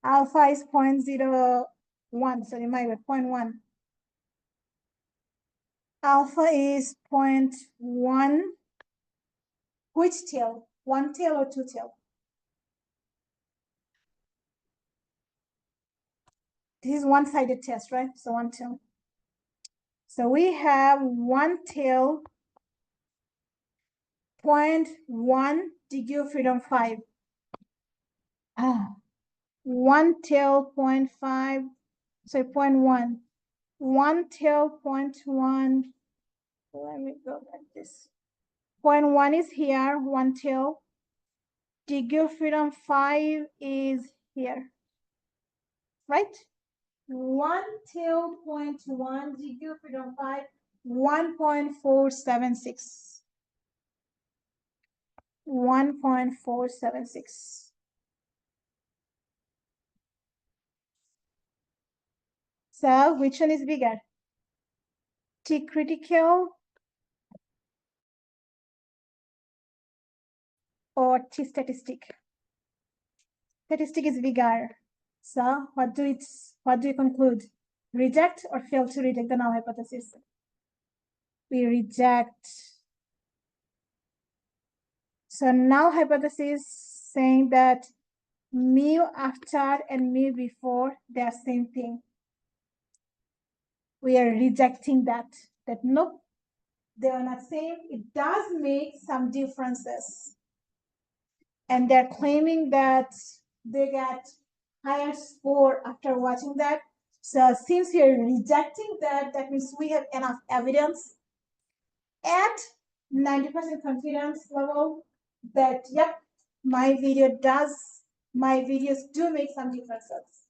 Alpha is 0.01, sorry, my bad, 0.1. Alpha is 0.1. Which tail? One tail or two tail? This is one-sided test, right? So one tail. So we have one tail, 0.1, degree of freedom 5. One tail 0.5, so 0.1. One tail 0.1. Let me go like this. 0.1 is here, one tail. Degree of freedom 5 is here, right? One tail 0.1, degree of freedom 5, 1.476. 1.476. So which one is bigger? T critical or T statistic? Statistic is bigger. So what do you conclude? Reject or fail to reject the null hypothesis? We reject. So null hypothesis saying that mu after and mu before, they are same thing. We are rejecting that nope, they are not same. It does make some differences. And they're claiming that they get higher score after watching that. So since we are rejecting that, that means we have enough evidence at 90% confidence level that, yep, my videos do make some differences.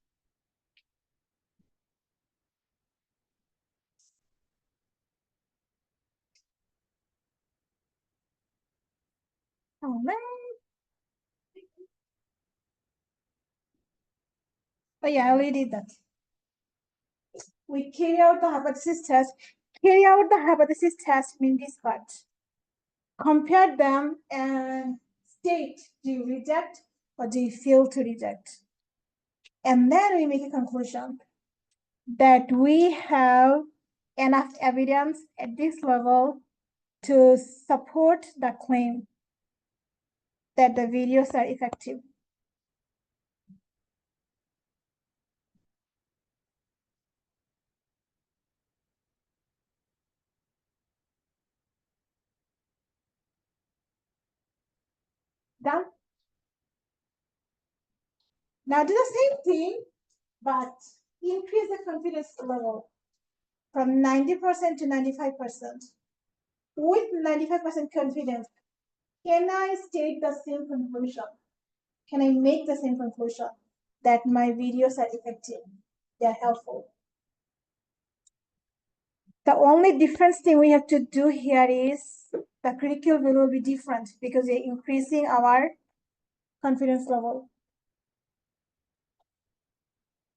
Oh man. Oh yeah, I already did that. We carry out the hypothesis test. Carry out the hypothesis test means this part. Compare them and state, do you reject or do you fail to reject? And then we make a conclusion that we have enough evidence at this level to support the claim that the videos are effective. Done? Now do the same thing, but increase the confidence level from 90% to 95%. With 95% confidence, can I state the same conclusion? Can I make the same conclusion that my videos are effective? They're helpful. The only difference thing we have to do here is the critical value will be different because we're increasing our confidence level.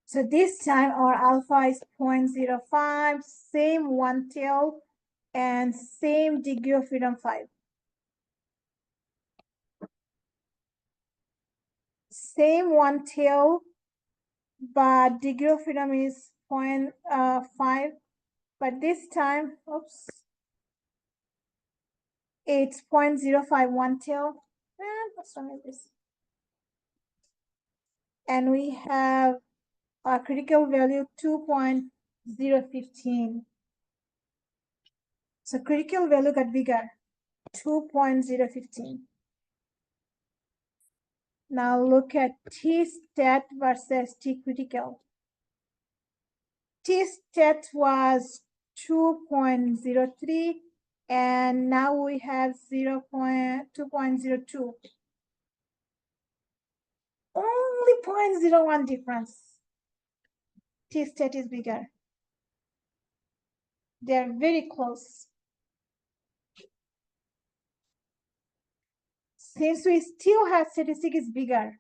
So this time our alpha is 0.05, same one tail, and same degree of freedom 5. Same one tail, but degree of freedom is 0.5. But this time, oops, it's 0.051 till. What's wrong with this? And we have a critical value 2.015. So critical value got bigger, 2.015. Now look at T stat versus T critical. T stat was 2.03 and now we have 2.02. Only 0.01 difference. T stat is bigger. They're very close. Since we still have statistic is bigger.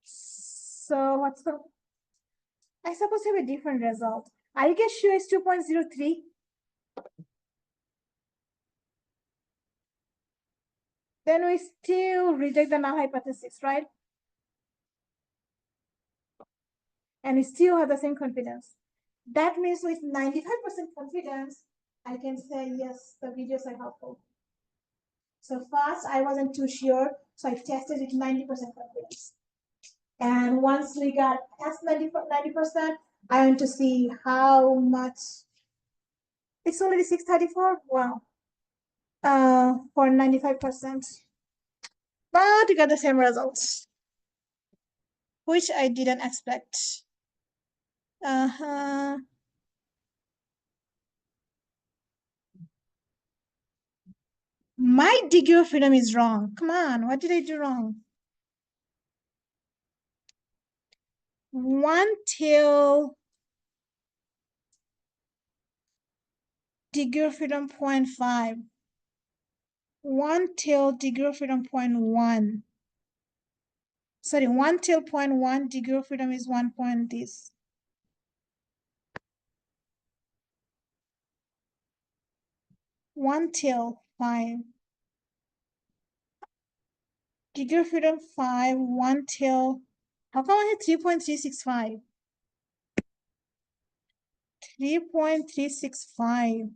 So what's the, I suppose have a different result. Are you guys sure it's 2.03? Then we still reject the null hypothesis, right? And we still have the same confidence. That means with 95% confidence, I can say yes, the videos are helpful. So first, I wasn't too sure, so I tested it 90% confidence. And once we got past 90%, I want to see how much. It's already 634. Wow. For 95%. But we got the same results, which I didn't expect. My degree of freedom is wrong. Come on, what did I do wrong? 1 till degree of freedom 0.5. 1 till degree of freedom 0.1. Sorry, 1 till 0.1 degree of freedom is 1 point this. 1 till 5. Degree of freedom 5, 1 till, how come I had 3.365? 3.365.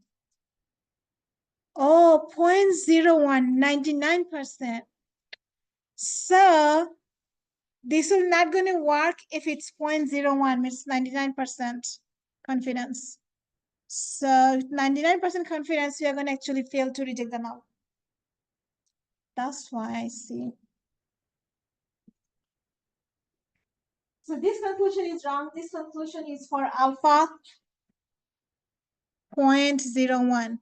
Oh, 0.01, 99%. So this is not going to work if it's 0.01, means 99% confidence. So 99% confidence, we are going to actually fail to reject the null. That's why I see. So this conclusion is wrong. This conclusion is for alpha 0.01.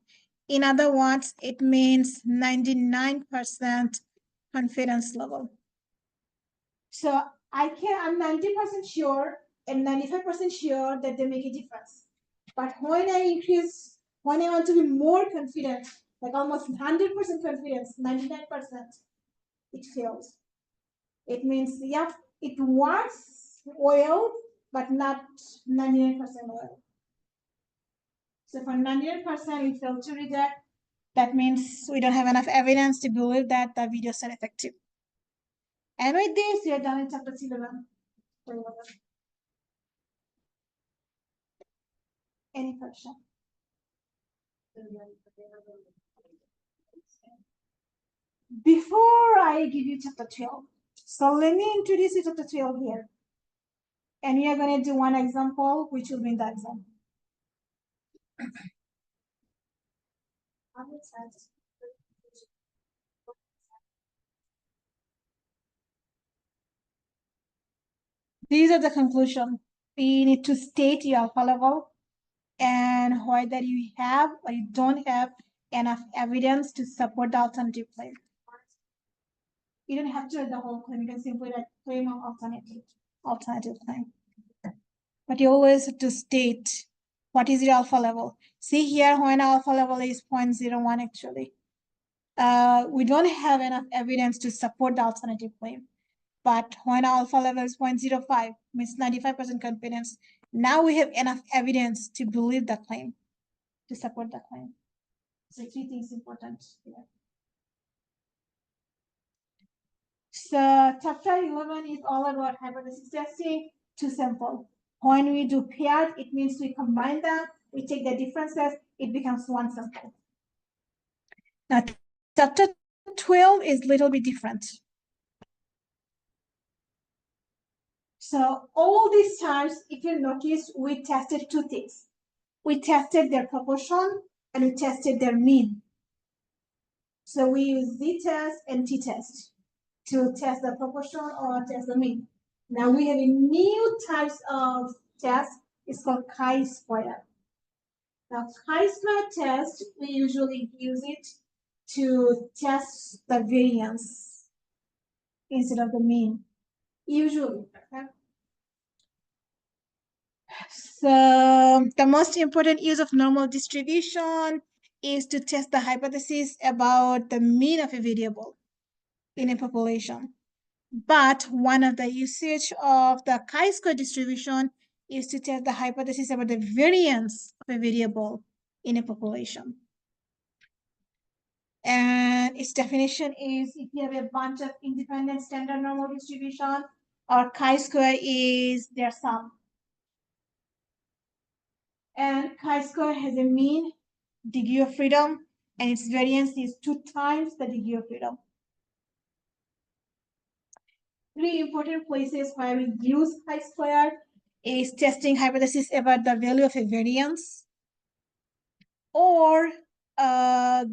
In other words, it means 99% confidence level. So I'm 90% sure and 95% sure that they make a difference. But when I want to be more confident, like almost 100% confidence, 99%, it fails. It means, yeah, it works well, but not 99% well. So for 99%, we fail to reject. That means we don't have enough evidence to believe that the videos are effective. And with this, we are done in chapter 11. Any question? Before I give you chapter 12, so let me introduce you to chapter 12 here. And we are going to do one example, which will be in the exam. These are the conclusion. We need to state your alpha level and whether you have or you don't have enough evidence to support the alternative claim. You don't have to write the whole claim. You can simply write claim of alternative claim. But you always have to state what is your alpha level. See here, when alpha level is 0.01 actually. We don't have enough evidence to support the alternative claim. But when alpha level is 0.05, means 95% confidence, now we have enough evidence to believe the claim, to support the claim. So 3 things important here. So chapter 11 is all about hypothesis testing. two sample. When we do paired, it means we combine them, we take the differences, it becomes one sample. Now, chapter 12 is a little bit different. So all these times, if you notice, we tested two things. We tested their proportion and we tested their mean. So we use z-test and t-test to test the proportion or test the mean. Now we have a new types of test. It's called chi-square. Now chi-square test, we usually use it to test the variance instead of the mean. Usually. Okay? So the most important use of normal distribution is to test the hypothesis about the mean of a variable in a population. But one of the usage of the chi-square distribution is to test the hypothesis about the variance of a variable in a population. And its definition is if you have a bunch of independent standard normal distribution, or chi-square is their sum. And chi-square has a mean, degree of freedom, and its variance is 2 times the degree of freedom. Three important places where we use chi-square is testing hypothesis about the value of a variance, or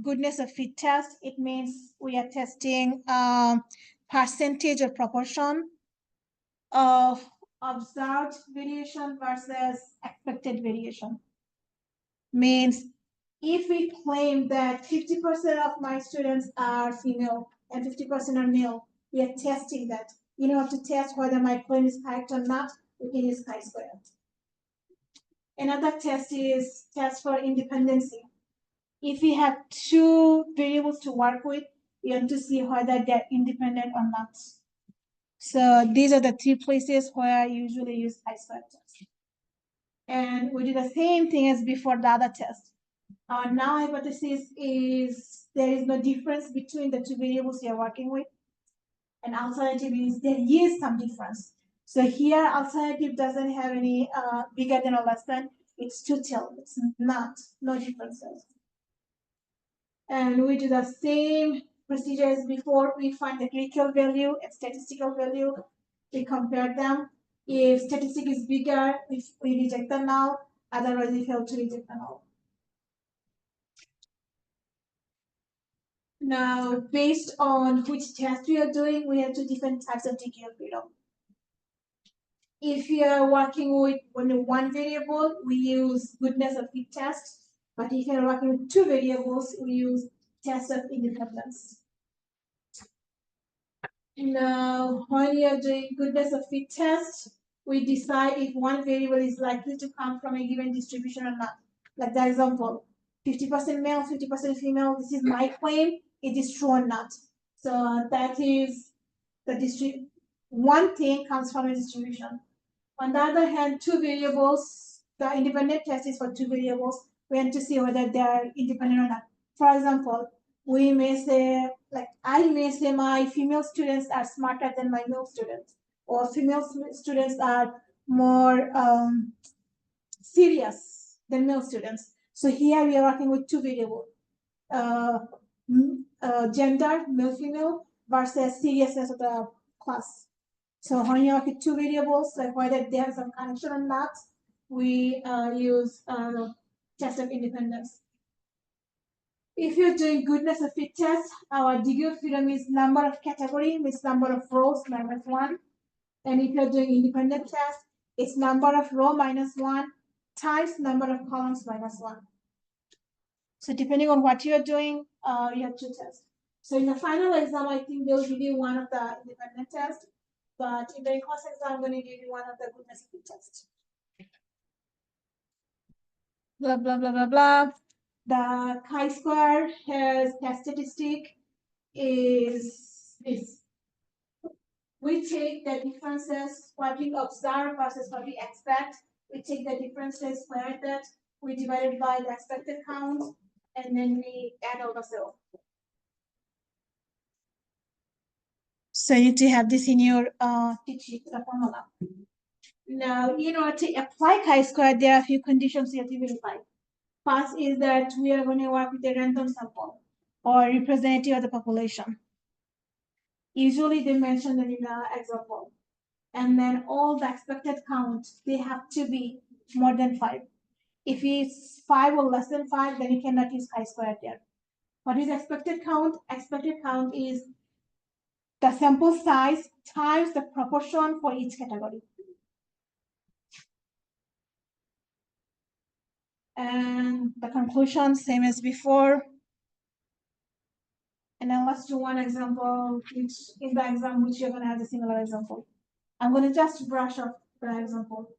goodness of fit test. It means we are testing percentage or proportion of observed variation versus expected variation. Means if we claim that 50% of my students are female and 50% are male, we are testing that. In order to test whether my claim is correct or not, we can use chi-square. Another test is test for independency. If we have two variables to work with, we want to see whether they're independent or not. So these are the three places where I usually use chi-square test. And we do the same thing as before the other test. Our null hypothesis is there is no difference between the two variables you're working with. And alternative is there is some difference. So here, alternative doesn't have any bigger than or less than. It's total. It's not, no differences. And we do the same procedure as before. We find the critical value and statistical value. We compare them. If statistic is bigger, we reject the null. Otherwise, we fail to reject the null. Now, based on which test we are doing, we have two different types of degree of freedom. If you are working with only one variable, we use goodness of fit test. But if you are working with two variables, we use test of independence. Now, when you are doing goodness of fit test, we decide if one variable is likely to come from a given distribution or not. Like the example, 50% male, 50% female, this is my claim, it is true or not. So that is the one thing comes from a distribution. On the other hand, two variables, the independent test is for two variables. We want to see whether they are independent or not. For example, we may say, like I may say my female students are smarter than my male students, or female students are more serious than male students. So here we are working with two variables, gender, male, female, versus seriousness of the class. So when you work with two variables, like whether they have some connection or not, we use test of independence. If you're doing goodness of fit test, our degree of freedom is number of category, means number of rows minus 1. And if you're doing independent test, it's number of row minus 1 times number of columns minus 1. So depending on what you're doing, you have two tests. So in the final exam, I think they'll give you one of the independent tests. But in the in-course exam, I'm going to give you one of the goodness of fit tests. Blah, blah, blah, blah, blah. The chi-square has the statistic is we take the differences, what we observe versus what we expect. We take the differences, square that, we divide it by the expected count, and then we add over 0. So you need to have this in your cheat sheet, the formula. Now, in order to apply chi-square, there are a few conditions you have to verify. First is that we are going to work with a random sample or representative of the population. Usually they mention that in the example. And then all the expected count, they have to be more than 5. If it's 5 or less than 5, then you cannot use chi-square there. What is expected count? Expected count is the sample size times the proportion for each category. And the conclusion, same as before. And then let's do one example, which in the exam, which you're gonna have a similar example. I'm gonna just brush off the example.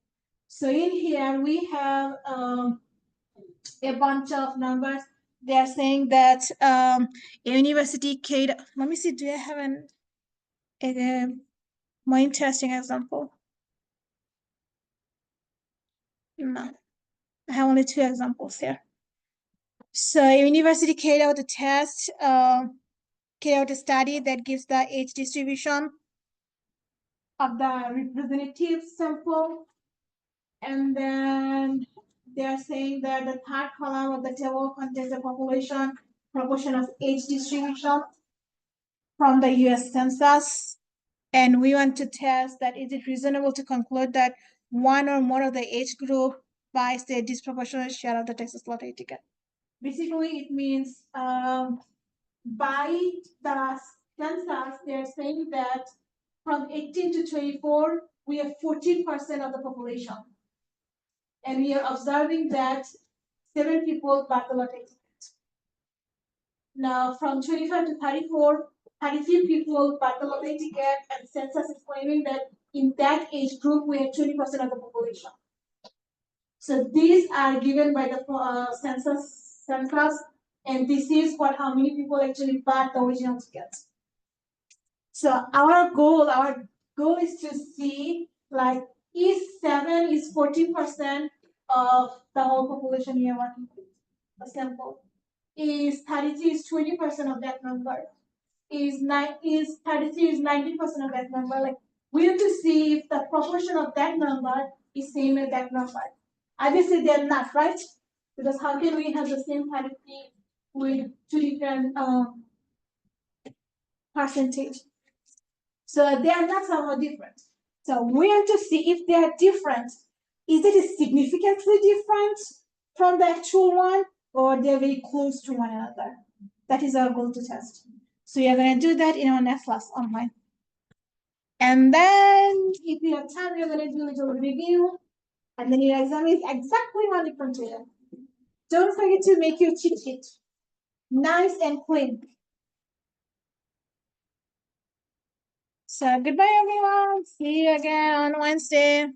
So in here, we have a bunch of numbers. They're saying that a university K, let me see, do I have a more interesting example? No, I have only 2 examples here. So a university carried out a test, carried out a study that gives the age distribution of the representative sample. And then they're saying that the third column of the table contains the population proportion of age distribution from the US Census. And we want to test that is it reasonable to conclude that one or more of the age group buys a disproportionate share of the Texas lottery ticket. Basically, it means by the census, they're saying that from 18 to 24, we have 14% of the population. And we are observing that 7 people bought the lottery ticket. Now, from 25 to 34, 33 people bought the lottery ticket, and census is claiming that in that age group, we have 20% of the population. So these are given by the census, and this is how many people actually bought the original tickets. So our goal is to see like is 7 is 14% of the whole population we are working with, a sample. Is 33 is 20% of that number. Is 33 is 90% of that number. Like we have to see if the proportion of that number is same as that number. Obviously they're not, right? Because how can we have the same 33 with 2 different percentage? So they are not somehow different. So we have to see if they are different. Is it significantly different from the actual one, or they're very close to one another? That is our goal to test. So we are going to do that in our next class online. And then if you have time, you're going to do a little review. And then your exam is exactly 1 different way. Don't forget to make your cheat sheet nice and clean. So goodbye, everyone. See you again on Wednesday.